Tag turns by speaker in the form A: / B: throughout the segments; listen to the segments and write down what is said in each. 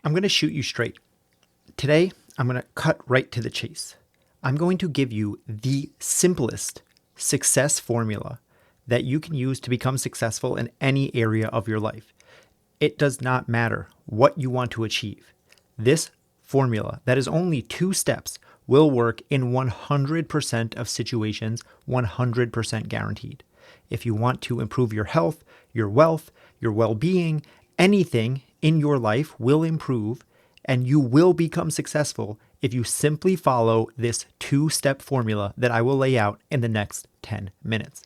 A: I'm going to shoot you straight. Today, I'm going to cut right to the chase. I'm going to give you the simplest success formula that you can use to become successful in any area of your life. It does not matter what you want to achieve. This formula that is only 2 steps will work in 100% of situations, 100% guaranteed. If you want to improve your health, your wealth, your well-being, anything in your life will improve and you will become successful if you simply follow this 2-step formula that I will lay out in the next 10 minutes.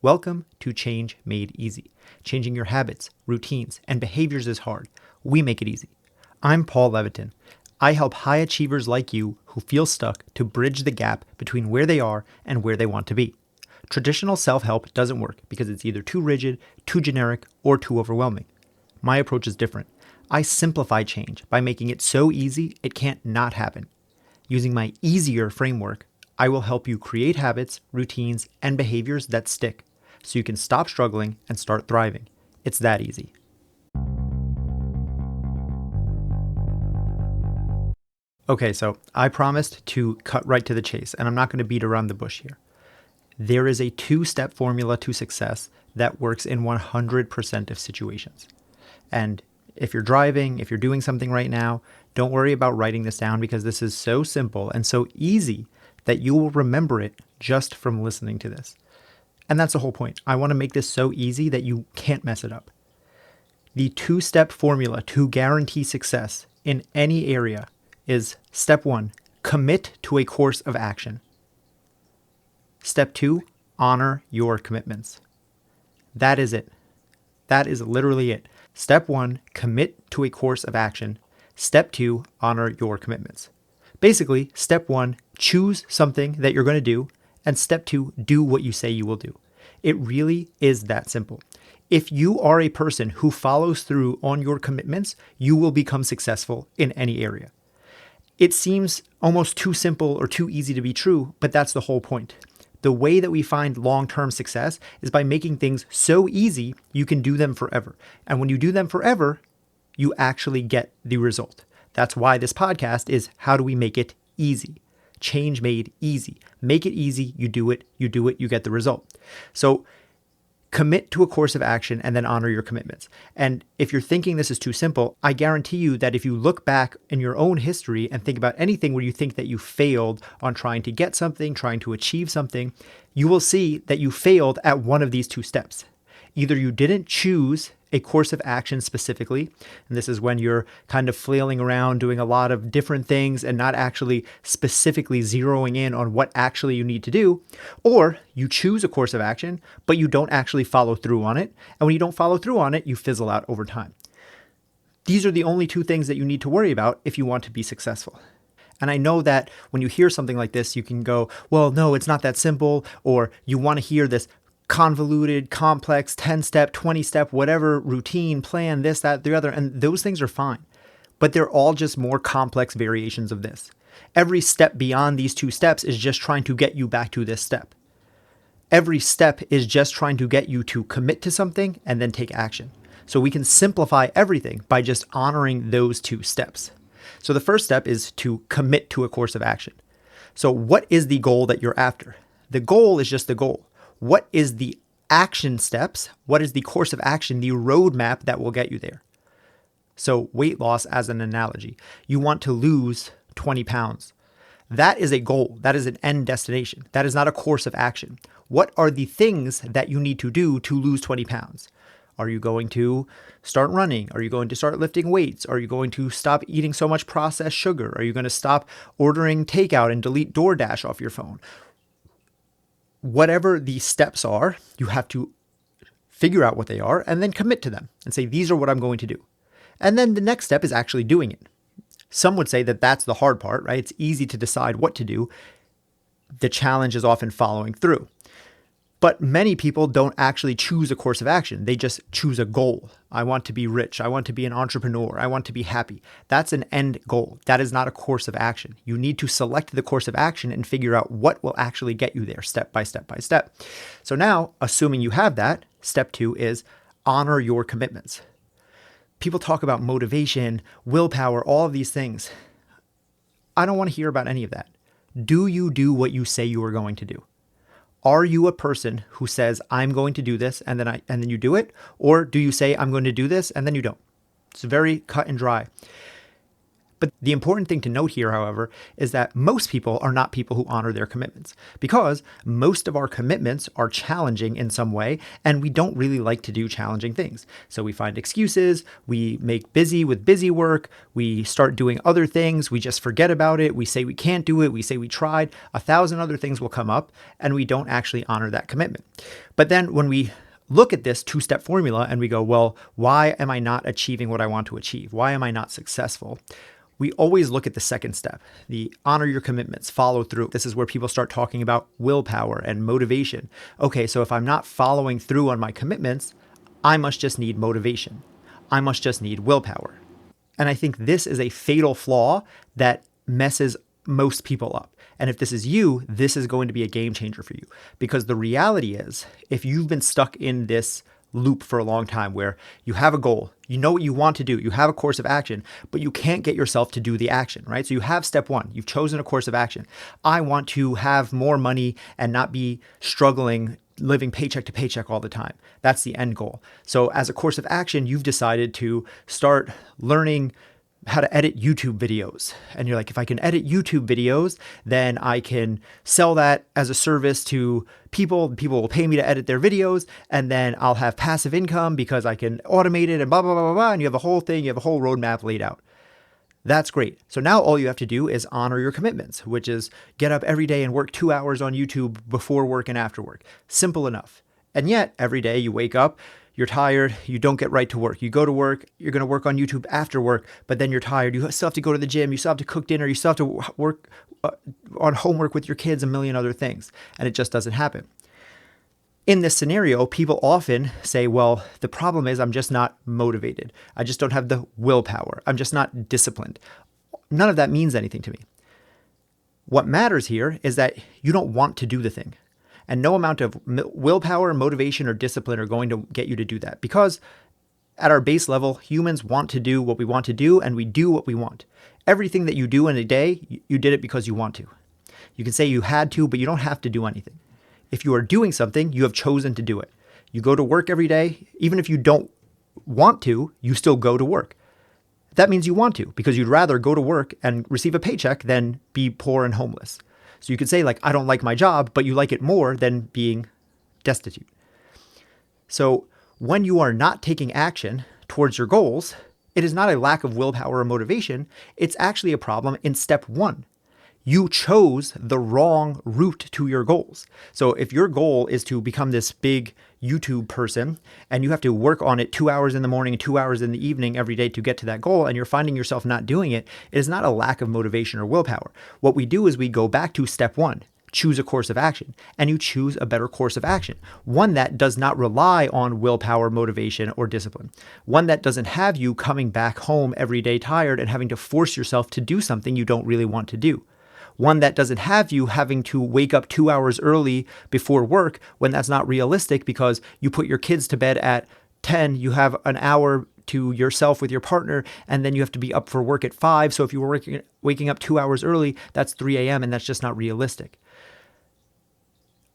A: Welcome to Change Made Easy. Changing your habits, routines, and behaviors is hard. We make it easy. I'm Paul Leviton. I help high achievers like you who feel stuck to bridge the gap between where they are and where they want to be. Traditional self-help doesn't work because it's either too rigid, too generic, or too overwhelming. My approach is different. I simplify change by making it so easy it can't not happen. Using my E.A.S.I.E.R framework, I will help you create habits, routines, and behaviors that stick so you can stop struggling and start thriving. It's that easy. Okay, so I promised to cut right to the chase, and I'm not going to beat around the bush here. There is a 2-step formula to success that works in 100% of situations. And if you're driving, if you're doing something right now, don't worry about writing this down because this is so simple and so easy that you will remember it just from listening to this. And that's the whole point. I want to make this so easy that you can't mess it up. The 2-step formula to guarantee success in any area is step 1, commit to a course of action. Step 2, honor your commitments. That is it. That is literally it. Step 1, commit to a course of action. Step 2, honor your commitments. Basically, step 1, choose something that you're going to do, and step 2, do what you say you will do. It really is that simple. If you are a person who follows through on your commitments, you will become successful in any area. It seems almost too simple or too easy to be true, but that's the whole point. The way that we find long-term success is by making things so easy you can do them forever. And when you do them forever, you actually get the result. That's why this podcast is How Do We Make It Easy? Change made easy. Make it easy, you do it, you get the result. So commit to a course of action and then honor your commitments. And if you're thinking this is too simple, I guarantee you that if you look back in your own history and think about anything where you think that you failed on trying to get something, trying to achieve something, you will see that you failed at one of these 2 steps. Either you didn't choose a course of action specifically, and this is when you're kind of flailing around doing a lot of different things and not actually specifically zeroing in on what actually you need to do, or you choose a course of action, but you don't actually follow through on it, and when you don't follow through on it, you fizzle out over time. These are the only 2 things that you need to worry about if you want to be successful. And I know that when you hear something like this, you can go, well, no, it's not that simple, or you want to hear this convoluted, complex, 10-step, 20-step, whatever routine, plan, this, that, the other, and those things are fine. But they're all just more complex variations of this. Every step beyond these 2 steps is just trying to get you back to this step. Every step is just trying to get you to commit to something and then take action. So we can simplify everything by just honoring those 2 steps. So the first step is to commit to a course of action. So what is the goal that you're after? The goal is just the goal. What is the action steps? What is the course of action, the roadmap that will get you there? So weight loss as an analogy. You want to lose 20 pounds. That is a goal. That is an end destination. That is not a course of action. What are the things that you need to do to lose 20 pounds? Are you going to start running? Are you going to start lifting weights? Are you going to stop eating so much processed sugar? Are you going to stop ordering takeout and delete DoorDash off your phone? Whatever the steps are, you have to figure out what they are and then commit to them and say, these are what I'm going to do. And then the next step is actually doing it. Some would say that that's the hard part, right? It's easy to decide what to do. The challenge is often following through. But many people don't actually choose a course of action. They just choose a goal. I want to be rich. I want to be an entrepreneur. I want to be happy. That's an end goal. That is not a course of action. You need to select the course of action and figure out what will actually get you there step by step by step. So now, assuming you have that, step 2 is honor your commitments. People talk about motivation, willpower, all of these things. I don't want to hear about any of that. Do you do what you say you are going to do? Are you a person who says, I'm going to do this and then you do it? Or do you say, I'm going to do this and then you don't? It's very cut and dry. But the important thing to note here, however, is that most people are not people who honor their commitments, because most of our commitments are challenging in some way, and we don't really like to do challenging things. So we find excuses, we make busy with busy work, we start doing other things, we just forget about it, we say we can't do it, we say we tried, 1,000 other things will come up, and we don't actually honor that commitment. But then when we look at this two-step formula and we go, well, why am I not achieving what I want to achieve? Why am I not successful? We always look at the second step, the honor your commitments, follow through. This is where people start talking about willpower and motivation. Okay, so if I'm not following through on my commitments, I must just need motivation. I must just need willpower. And I think this is a fatal flaw that messes most people up. And if this is you, this is going to be a game changer for you. Because the reality is, if you've been stuck in this loop for a long time where you have a goal, you know what you want to do, you have a course of action, but you can't get yourself to do the action, right? So you have step one, you've chosen a course of action. I want to have more money and not be struggling, living paycheck to paycheck all the time. That's the end goal. So as a course of action, you've decided to start learning how to edit YouTube videos. And you're like, if I can edit YouTube videos, then I can sell that as a service to people. People will pay me to edit their videos, and then I'll have passive income because I can automate it and blah, blah, blah, blah, blah. And you have a whole thing, you have a whole roadmap laid out. That's great. So now all you have to do is honor your commitments, which is get up every day and work 2 hours on YouTube before work and after work. Simple enough. And yet every day you wake up, you're tired, you don't get right to work. You go to work, you're going to work on YouTube after work, but then you're tired. You still have to go to the gym, you still have to cook dinner, you still have to work on homework with your kids, a million other things, and it just doesn't happen. In this scenario, people often say, well, the problem is I'm just not motivated. I just don't have the willpower. I'm just not disciplined. None of that means anything to me. What matters here is that you don't want to do the thing. And no amount of willpower, motivation, or discipline are going to get you to do that. Because at our base level, humans want to do what we want to do, and we do what we want. Everything that you do in a day, you did it because you want to. You can say you had to, but you don't have to do anything. If you are doing something, you have chosen to do it. You go to work every day. Even if you don't want to, you still go to work. That means you want to, because you'd rather go to work and receive a paycheck than be poor and homeless. So you could say, like, I don't like my job, but you like it more than being destitute. So when you are not taking action towards your goals, it is not a lack of willpower or motivation. It's actually a problem in step one. You chose the wrong route to your goals. So if your goal is to become this big YouTube person and you have to work on it 2 hours in the morning and 2 hours in the evening every day to get to that goal, and you're finding yourself not doing it, it is not a lack of motivation or willpower. What we do is we go back to step one, choose a course of action, and you choose a better course of action. One that does not rely on willpower, motivation, or discipline. One that doesn't have you coming back home every day tired and having to force yourself to do something you don't really want to do. One that doesn't have you having to wake up 2 hours early before work when that's not realistic because you put your kids to bed at 10, you have an hour to yourself with your partner, and then you have to be up for work at 5. So if you were waking up 2 hours early, that's 3 a.m. and that's just not realistic.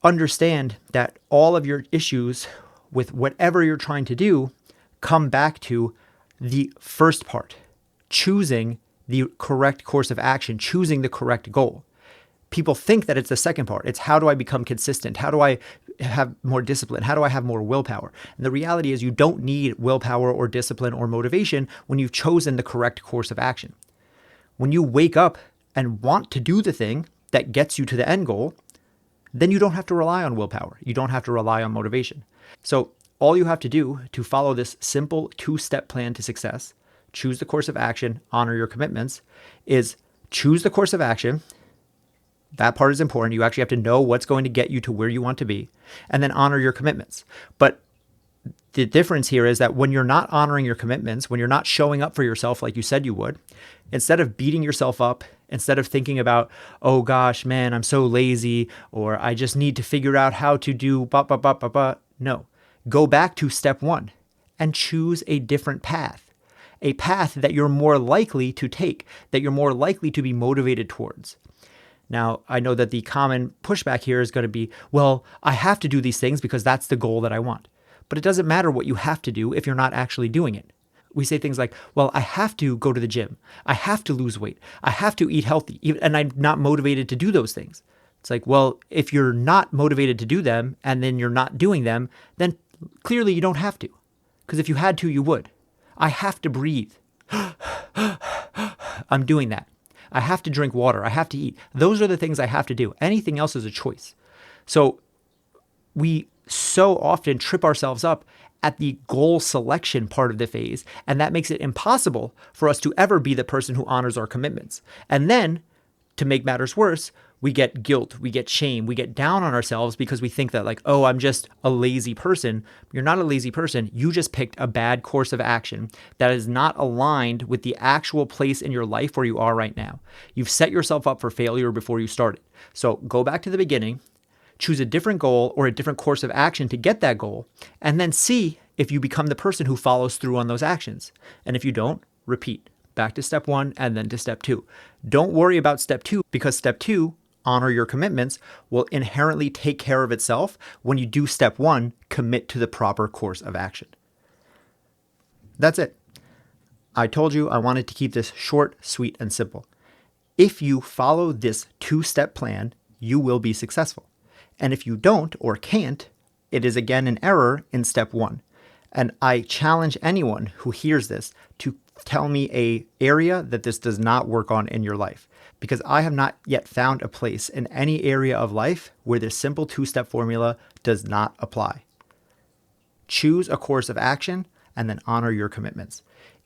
A: Understand that all of your issues with whatever you're trying to do come back to the first part, choosing the correct course of action, choosing the correct goal. People think that it's the second part. It's how do I become consistent? How do I have more discipline? How do I have more willpower? And the reality is you don't need willpower or discipline or motivation when you've chosen the correct course of action. When you wake up and want to do the thing that gets you to the end goal, then you don't have to rely on willpower. You don't have to rely on motivation. So all you have to do to follow this simple 2-step plan to success, choose the course of action, honor your commitments, is choose the course of action. That part is important. You actually have to know what's going to get you to where you want to be, and then honor your commitments. But the difference here is that when you're not honoring your commitments, when you're not showing up for yourself like you said you would, instead of beating yourself up, instead of thinking about, oh gosh, man, I'm so lazy, or I just need to figure out how to do no. Go back to step one and choose a different path. a path that you're more likely to take, that you're more likely to be motivated towards. Now, I know that the common pushback here is going to be, well, I have to do these things because that's the goal that I want. But it doesn't matter what you have to do if you're not actually doing it. We say things like, well, I have to go to the gym. I have to lose weight. I have to eat healthy. And I'm not motivated to do those things. It's like, well, if you're not motivated to do them and then you're not doing them, then clearly you don't have to. Because if you had to, you would. I have to breathe. I'm doing that. I have to drink water. I have to eat. Those are the things I have to do. Anything else is a choice. So we so often trip ourselves up at the goal selection part of the phase, and that makes it impossible for us to ever be the person who honors our commitments. And then, to make matters worse, we get guilt, we get shame, we get down on ourselves because we think that like, oh, I'm just a lazy person. You're not a lazy person. You just picked a bad course of action that is not aligned with the actual place in your life where you are right now. You've set yourself up for failure before you started. So go back to the beginning, choose a different goal or a different course of action to get that goal, and then see if you become the person who follows through on those actions. And if you don't, repeat. Back to step 1 and then to step 2. Don't worry about step 2 because step 2, honor your commitments, will inherently take care of itself when you do step 1, commit to the proper course of action. That's it. I told you I wanted to keep this short, sweet, and simple. If you follow this 2-step plan, you will be successful. And if you don't or can't, it is again an error in step 1. And I challenge anyone who hears this to tell me an area that this does not work on in your life, because I have not yet found a place in any area of life where this simple 2-step formula does not apply. Choose a course of action and then honor your commitments.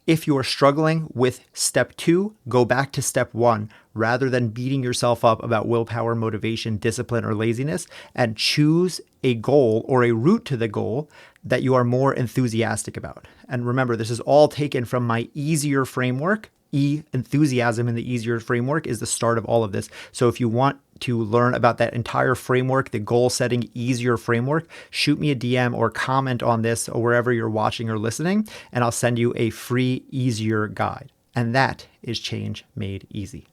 A: If you are struggling with step 2, go back to step 1 rather than beating yourself up about willpower, motivation, discipline, or laziness, and choose a goal or a route to the goal that you are more enthusiastic about. And remember, this is all taken from my E.A.S.I.E.R framework. Enthusiasm in the E.A.S.I.E.R framework is the start of all of this. So if you want to learn about that entire framework, the goal setting E.A.S.I.E.R framework, shoot me a DM or comment on this or wherever you're watching or listening, and I'll send you a free E.A.S.I.E.R guide. And that is change made easy.